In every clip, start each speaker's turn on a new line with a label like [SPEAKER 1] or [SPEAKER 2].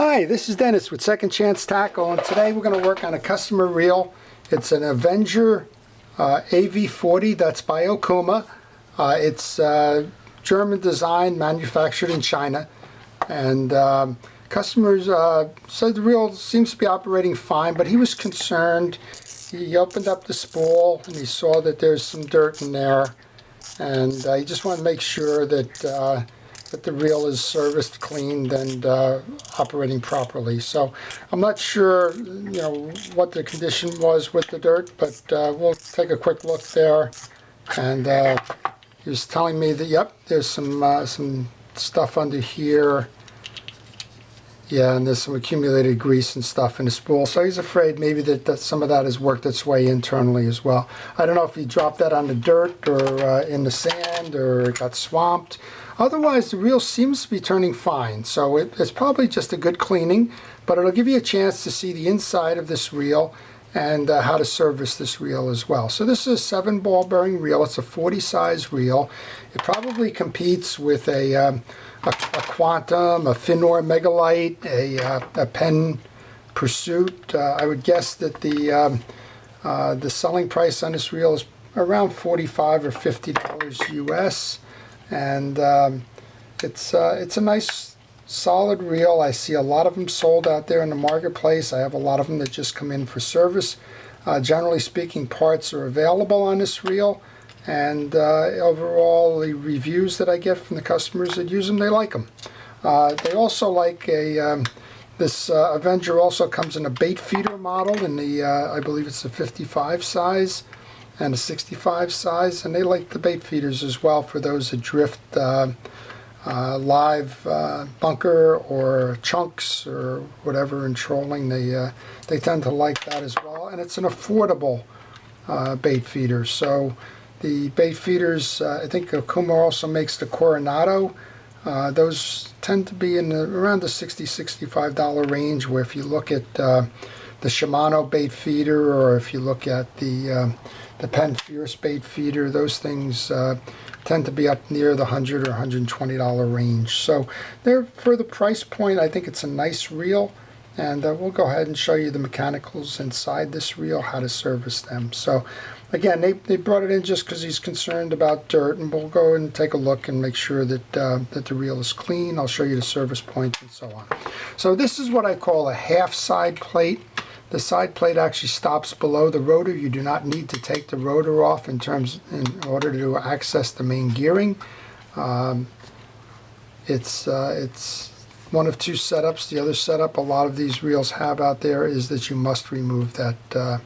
[SPEAKER 1] Hi, this is Dennis with Second Chance Tackle, and today we're going to work on a customer reel. It's an Avenger AV40, that's by Okuma. It's German design, manufactured in China, and customers said the reel seems to be operating fine, but he was concerned. He opened up the spool and he saw that there's some dirt in there, and he just wanted to make sure that that the reel is serviced, cleaned, and operating properly. So I'm not sure, what the condition was with the dirt, but we'll take a quick look there. And he was telling me that, yep, there's some stuff under here. Yeah, and there's some accumulated grease and stuff in the spool. So he's afraid maybe that some of that has worked its way internally as well. I don't know if he dropped that on the dirt or in the sand or it got swamped. Otherwise, the reel seems to be turning fine. So it's probably just a good cleaning, but it'll give you a chance to see the inside of this reel and how to service this reel as well. So this is a 7-ball bearing reel. It's a 40 size reel. It probably competes with a Quantum, a Finor Megalite, a Penn Pursuit. I would guess that the selling price on this reel is around $45 or $50 US, and it's a nice solid reel. I see a lot of them sold out there in the marketplace. I have a lot of them that just come in for service. Generally speaking, parts are available on this reel. And overall, the reviews that I get from the customers that use them, they like them. They also like this Avenger also comes in a bait feeder model in the, I believe it's a 55 size and a 65 size, and they like the bait feeders as well for those that drift live bunker or chunks or whatever in trolling. They tend to like that as well, and it's an affordable bait feeder. So the bait feeders, I think Okuma also makes the Coronado. Those tend to be in around the $60–65 range, where if you look at the Shimano bait feeder, or if you look at the Penn Fierce bait feeder, those things tend to be up near the $100 or $120 range. So they're, for the price point, I think it's a nice reel. And we'll go ahead and show you the mechanicals inside this reel, how to service them. So again, they brought it in just because he's concerned about dirt, and we'll go and take a look and make sure that that the reel is clean. I'll show you the service points and so on. So this is what I call a half side plate. The side plate actually stops below the rotor. You do not need to take the rotor off in order to access the main gearing. It's one of two setups. The other setup a lot of these reels have out there is that you must remove that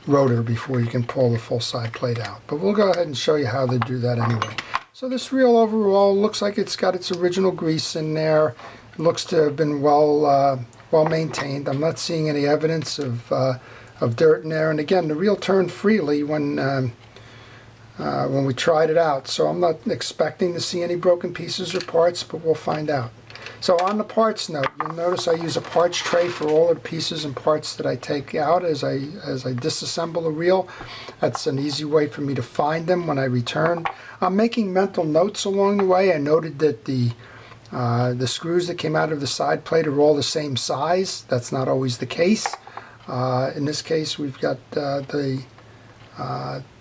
[SPEAKER 1] rotor before you can pull the full side plate out. But we'll go ahead and show you how to do that anyway. So this reel overall looks like it's got its original grease in there. It looks to have been well maintained. I'm not seeing any evidence of dirt in there. And again, the reel turned freely when we tried it out, so I'm not expecting to see any broken pieces or parts, but we'll find out. So on the parts note, you'll notice I use a parts tray for all of the pieces and parts that I take out as I disassemble a reel. That's an easy way for me to find them when I return. I'm making mental notes along the way. I noted that the screws that came out of the side plate are all the same size. That's not always the case. In this case, we've got the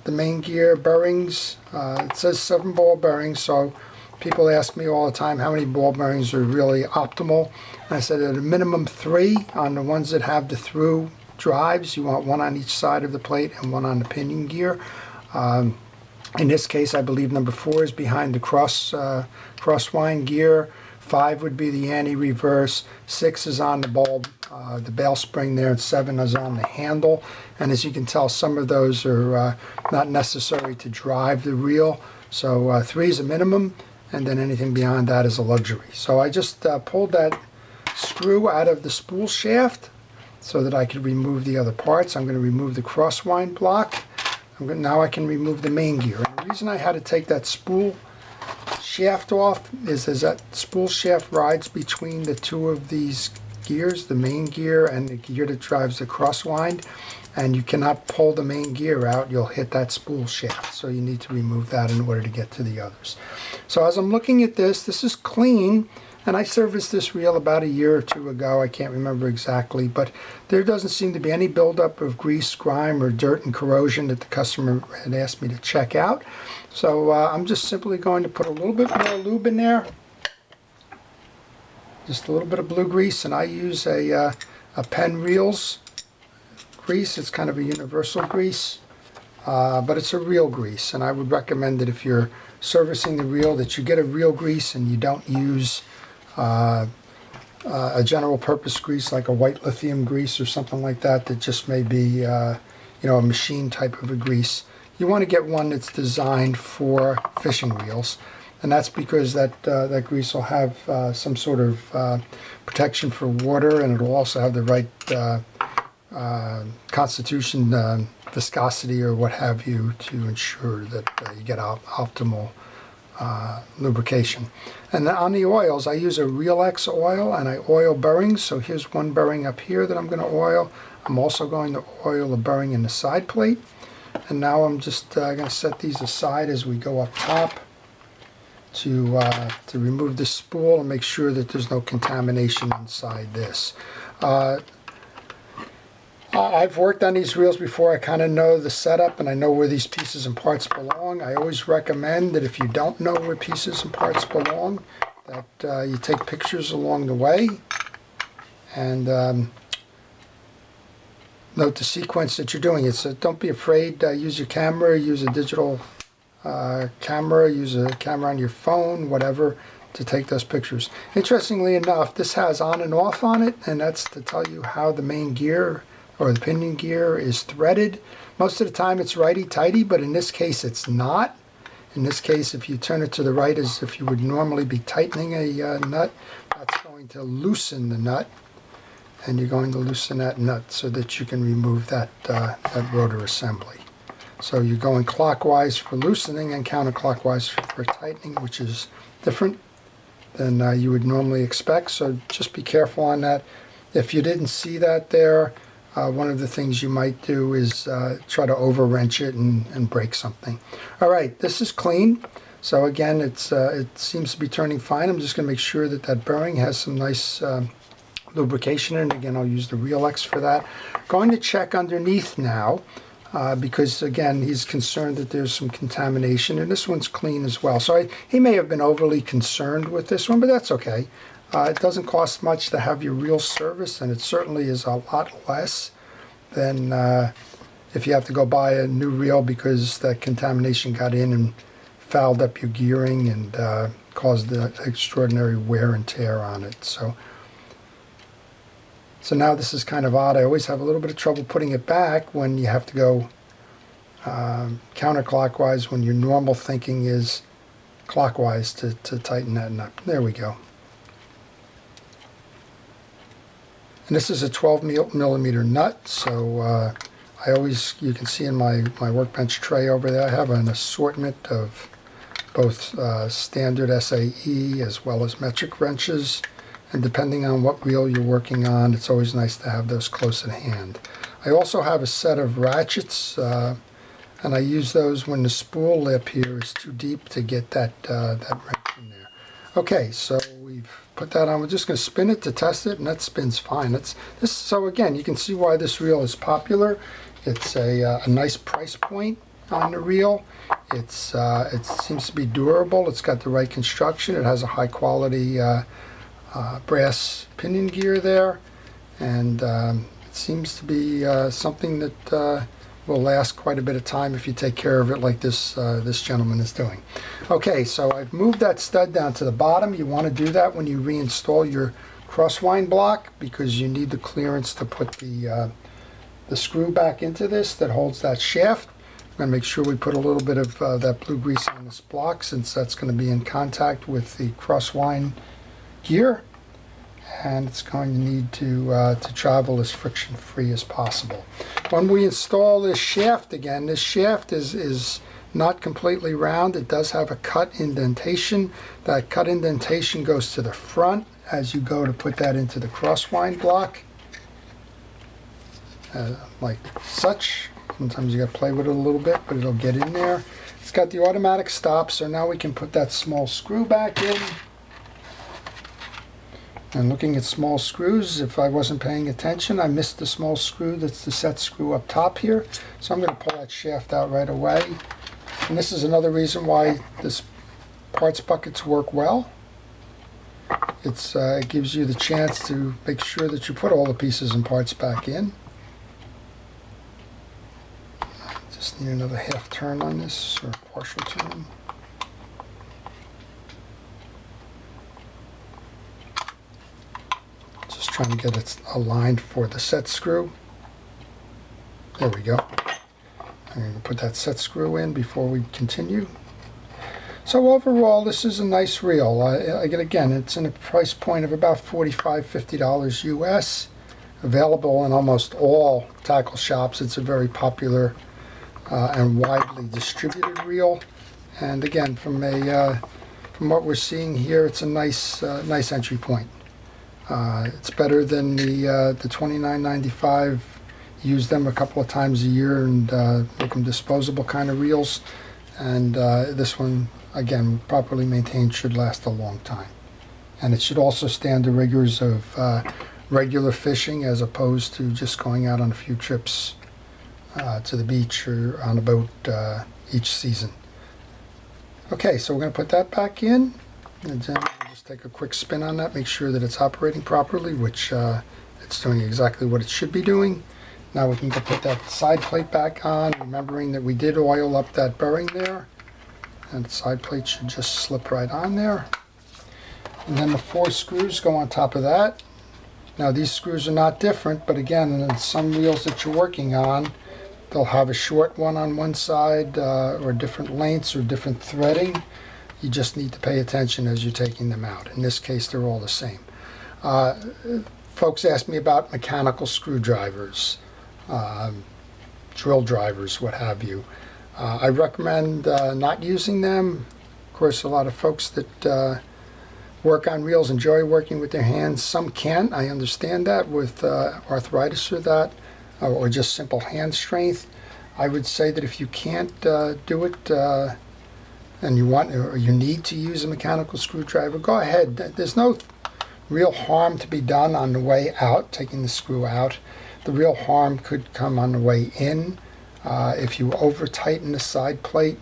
[SPEAKER 1] main gear bearings. It says 7-ball bearings, so people ask me all the time how many ball bearings are really optimal. And I said at a minimum 3 on the ones that have the through drives. You want one on each side of the plate and one on the pinion gear. In this case, I believe number 4 is behind the crosswind gear. 5 would be the anti-reverse. 6 is on the bulb, the bail spring there, and 7 is on the handle. And as you can tell, some of those are not necessary to drive the reel. So 3 is a minimum, and then anything beyond that is a luxury. So I just pulled that screw out of the spool shaft so that I could remove the other parts. I'm going to remove the crosswind block. Now I can remove the main gear. And the reason I had to take that spool shaft off is that spool shaft rides between the two of these gears, the main gear and the gear that drives the crosswind, and you cannot pull the main gear out. You'll hit that spool shaft, so you need to remove that in order to get to the others. So as I'm looking at this, this is clean. And I serviced this reel about a year or two ago. I can't remember exactly, but there doesn't seem to be any buildup of grease, grime, or dirt and corrosion that the customer had asked me to check out. So I'm just simply going to put a little bit more lube in there. Just a little bit of blue grease, and I use a Penn Reels grease. It's kind of a universal grease, but it's a real grease, and I would recommend that if you're servicing the reel that you get a real grease and you don't use a general purpose grease like a white lithium grease or something like that that just may be you know, a machine type of a grease. You want to get one that's designed for fishing reels, and that's because that grease will have some sort of protection for water, and it'll also have the right constitution, viscosity or what have you, to ensure that you get optimal lubrication. And then on the oils, I use a Real X oil, and I oil bearings. So here's one bearing up here that I'm going to oil. I'm also going to oil a bearing in the side plate. And now I'm just going to set these aside as we go up top to remove the spool and make sure that there's no contamination inside this. I've worked on these reels before. I kind of know the setup and I know where these pieces and parts belong. I always recommend that if you don't know where pieces and parts belong, that you take pictures along the way and note the sequence that you're doing it. So don't be afraid. Use your camera, use a digital camera, use a camera on your phone, whatever, to take those pictures. Interestingly enough, this has on and off on it, and that's to tell you how the main gear or the pinion gear is threaded. Most of the time it's righty-tighty, but in this case it's not. In this case, if you turn it to the right as if you would normally be tightening a nut, that's going to loosen the nut, and you're going to loosen that nut so that you can remove that rotor assembly. So you're going clockwise for loosening and counterclockwise for tightening, which is different than you would normally expect. So just be careful on that. If you didn't see that there, one of the things you might do is try to over wrench it and break something. All right, this is clean. So again, it seems to be turning fine. I'm just going to make sure that that bearing has some nice lubrication in it. Again, I'll use the Real X for that. Going to check underneath now because again, he's concerned that there's some contamination, and this one's clean as well. So he may have been overly concerned with this one, but that's okay. It doesn't cost much to have your reel serviced, and it certainly is a lot less than if you have to go buy a new reel because that contamination got in and fouled up your gearing and caused the extraordinary wear and tear on it. So now this is kind of odd. I always have a little bit of trouble putting it back when you have to go counterclockwise when your normal thinking is clockwise to tighten that nut. There we go. And this is a 12 millimeter nut, so you can see in my workbench tray over there, I have an assortment of both standard SAE as well as metric wrenches, and depending on what reel you're working on, it's always nice to have those close at hand. I also have a set of ratchets, and I use those when the spool lip here is too deep to get that wrench in there. Okay, so we've put that on. We're just going to spin it to test it, and that spins fine. So again, you can see why this reel is popular. It's a nice price point on the reel. It seems to be durable. It's got the right construction. It has a high quality brass pinion gear there, and it seems to be something that will last quite a bit of time if you take care of it like this gentleman is doing. Okay, so I've moved that stud down to the bottom. You want to do that when you reinstall your crosswind block because you need the clearance to put the screw back into this that holds that shaft. I'm going to make sure we put a little bit of that blue grease on this block since that's going to be in contact with the crosswind gear, and it's going to need to travel as friction-free as possible. When we install this shaft, again, this shaft is not completely round. It does have a cut indentation. That cut indentation goes to the front as you go to put that into the crosswind block, like such. Sometimes you got to play with it a little bit, but it'll get in there. It's got the automatic stop, so now we can put that small screw back in. And looking at small screws, if I wasn't paying attention, I missed the small screw that's the set screw up top here. So I'm going to pull that shaft out right away. And this is another reason why this parts buckets work well. It gives you the chance to make sure that you put all the pieces and parts back in. Just need another half turn on this, or a partial turn. Just trying to get it aligned for the set screw. There we go. I'm going to put that set screw in before we continue. So overall, this is a nice reel. Again, it's in a price point of about $45, $50 US. Available in almost all tackle shops. It's a very popular and widely distributed reel. And again, from what we're seeing here, it's a nice entry point. It's better than the $29.95. Use them a couple of times a year and make them disposable kind of reels. And this one, again, properly maintained, should last a long time. And it should also stand the rigors of regular fishing, as opposed to just going out on a few trips to the beach or on a boat each season. Okay, so we're going to put that back in, and then we'll just take a quick spin on that, make sure that it's operating properly, which it's doing exactly what it should be doing. Now we can go put that side plate back on, remembering that we did oil up that bearing there. And the side plate should just slip right on there. And then the 4 screws go on top of that. Now these screws are not different, but again, in some reels that you're working on, they'll have a short one on one side, or different lengths or different threading. You just need to pay attention as you're taking them out. In this case, they're all the same. Folks ask me about mechanical screwdrivers, drill drivers, what have you. I recommend not using them. Of course, a lot of folks that work on reels enjoy working with their hands. Some can't. I understand that with arthritis or that, or just simple hand strength. I would say that if you can't do it and you want or you need to use a mechanical screwdriver, go ahead. There's no real harm to be done on the way out, taking the screw out. The real harm could come on the way in. If you over tighten the side plate,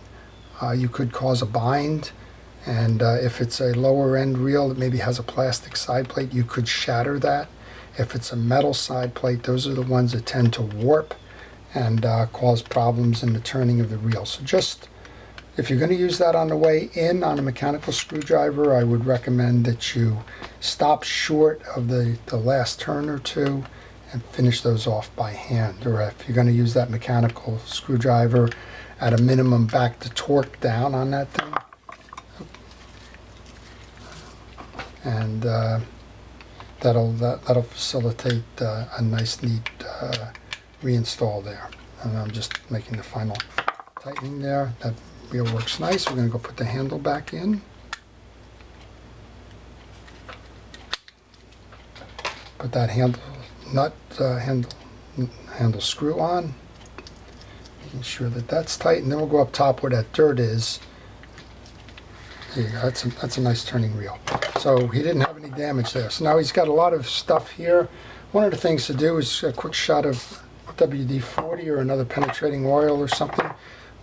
[SPEAKER 1] you could cause a bind, and if it's a lower end reel that maybe has a plastic side plate, you could shatter that. If it's a metal side plate, those are the ones that tend to warp and cause problems in the turning of the reel. So just, if you're going to use that on the way in on a mechanical screwdriver, I would recommend that you stop short of the last turn or two and finish those off by hand. Or if you're going to use that mechanical screwdriver, at a minimum back the torque down on that thing. And that'll facilitate a nice, neat reinstall there. And I'm just making the final tightening there. That reel works nice. We're going to go put the handle back in. Put that handle screw on, making sure that that's tight, and then we'll go up top where that dirt is. There you go. That's a nice turning reel. So he didn't have any damage there. So now he's got a lot of stuff here. One of the things to do is a quick shot of WD-40 or another penetrating oil or something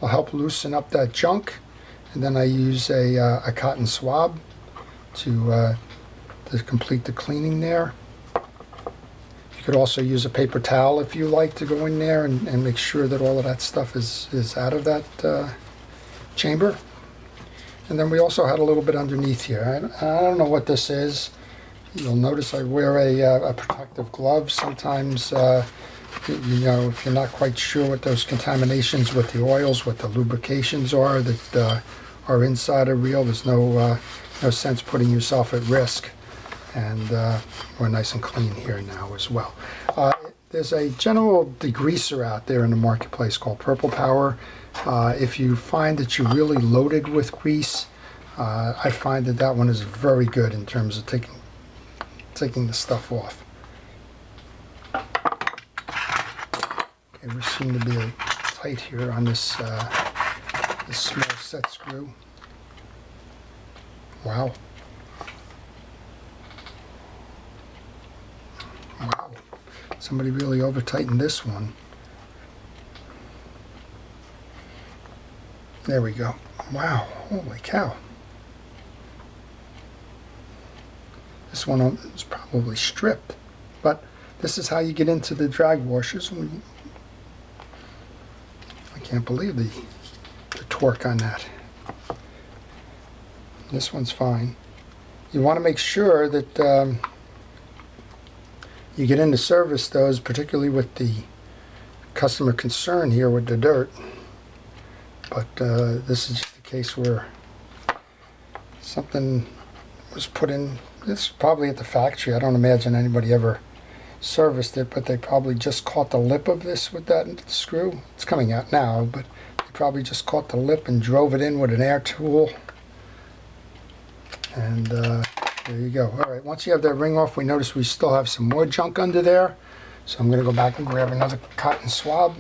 [SPEAKER 1] will help loosen up that junk. And then I use a cotton swab to complete the cleaning there. You could also use a paper towel if you like to go in there and make sure that all of that stuff is out of that chamber. And then we also had a little bit underneath here. I don't know what this is. You'll notice I wear a protective glove. Sometimes, you know, if you're not quite sure what those contaminations with the oils, what the lubrications are that are inside a reel, there's no sense putting yourself at risk. And we're nice and clean here now as well. There's a general degreaser out there in the marketplace called Purple Power. If you find that you're really loaded with grease, I find that one is very good in terms of taking the stuff off. Okay, we seem to be tight here on this small set screw. Wow. Somebody really over tightened this one. There we go. Wow, holy cow. This one is probably stripped, but this is how you get into the drag washers. I can't believe the torque on that. This one's fine. You want to make sure that you get into service those, particularly with the customer concern here with the dirt. But this is just a case where something was put in. It's probably at the factory. I don't imagine anybody ever serviced it, but they probably just caught the lip of this with that screw. It's coming out now, but they probably just caught the lip and drove it in with an air tool. And there you go. All right, once you have that ring off, we notice we still have some more junk under there. So I'm going to go back and grab another cotton swab,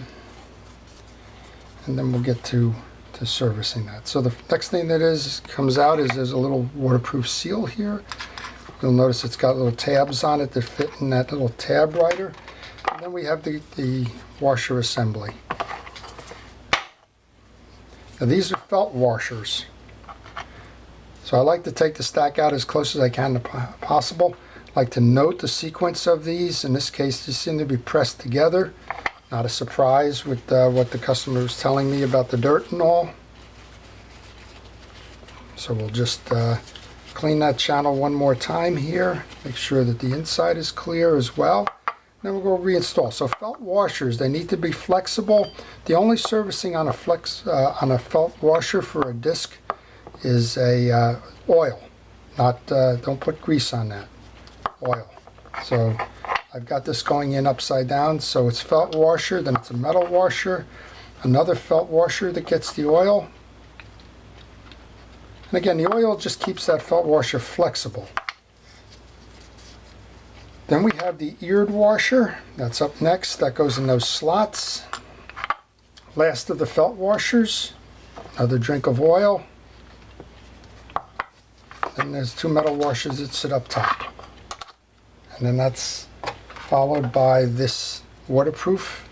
[SPEAKER 1] and then we'll get to servicing that. So the next thing that comes out is there's a little waterproof seal here. You'll notice it's got little tabs on it that fit in that little tab rider. And then we have the washer assembly. Now these are felt washers. So I like to take the stack out as close as I can to possible. I like to note the sequence of these. In this case, they seem to be pressed together. Not a surprise with what the customer was telling me about the dirt and all. So we'll just clean that channel one more time here. Make sure that the inside is clear as well. Then we'll go reinstall. So felt washers, they need to be flexible. The only servicing on a felt washer for a disc is a oil. Not don't put grease on that. Oil. So I've got this going in upside down, so it's felt washer, then it's a metal washer, another felt washer that gets the oil. And again, the oil just keeps that felt washer flexible. Then we have the eared washer. That's up next. That goes in those slots. Last of the felt washers. Another drink of oil. Then there's two metal washers that sit up top. And then that's followed by this waterproof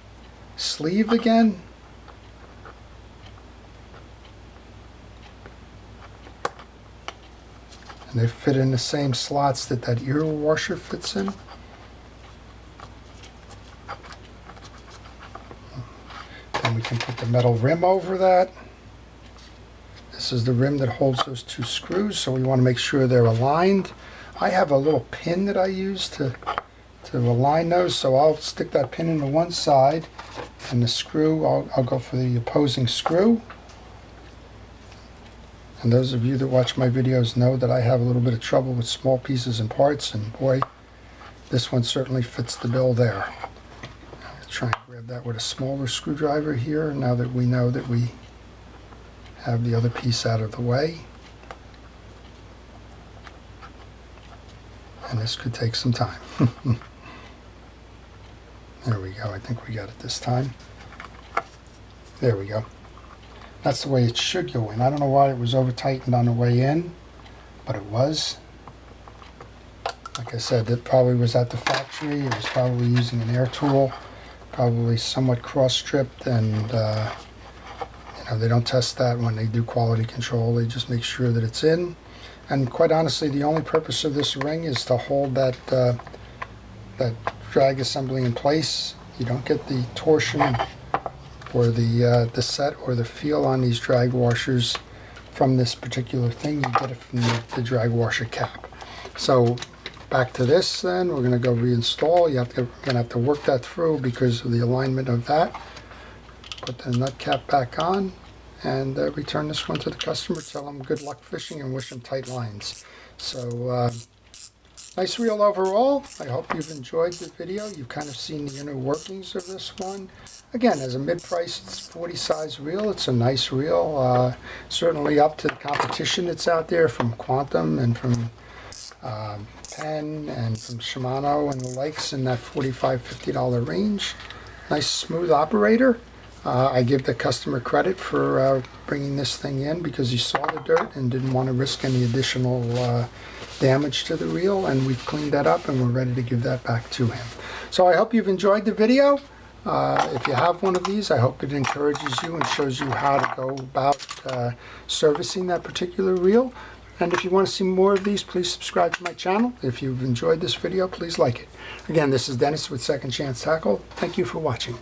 [SPEAKER 1] sleeve again. And they fit in the same slots that ear washer fits in. Then we can put the metal rim over that. This is the rim that holds those two screws, so we want to make sure they're aligned. I have a little pin that I use to align those, so I'll stick that pin into one side, and the screw, I'll go for the opposing screw. And those of you that watch my videos know that I have a little bit of trouble with small pieces and parts, and boy, this one certainly fits the bill there. I'll try and grab that with a smaller screwdriver here, now that we know that we have the other piece out of the way. And this could take some time. There we go. I think we got it this time. There we go. That's the way it should go in. I don't know why it was over tightened on the way in, but it was. Like I said, it probably was at the factory. It was probably using an air tool, probably somewhat cross-stripped, and you know, they don't test that when they do quality control. They just make sure that it's in. And quite honestly, the only purpose of this ring is to hold that that drag assembly in place. You don't get the torsion or the set or the feel on these drag washers from this particular thing. You get it from the drag washer cap. So back to this then, we're going to go reinstall. We're going to have to work that through because of the alignment of that. Put the nut cap back on and return this one to the customer. Tell them good luck fishing and wish them tight lines. So nice reel overall. I hope you've enjoyed the video. You've kind of seen the inner workings of this one. Again, as a mid-priced 40 size reel, it's a nice reel. Certainly up to the competition that's out there from Quantum and from Penn and from Shimano and the likes in that $45, $50 range. Nice smooth operator. I give the customer credit for bringing this thing in because he saw the dirt and didn't want to risk any additional damage to the reel, and we've cleaned that up and we're ready to give that back to him. So I hope you've enjoyed the video. If you have one of these, I hope it encourages you and shows you how to go about servicing that particular reel. And if you want to see more of these, please subscribe to my channel. If you've enjoyed this video, please like it. Again, this is Dennis with Second Chance Tackle. Thank you for watching.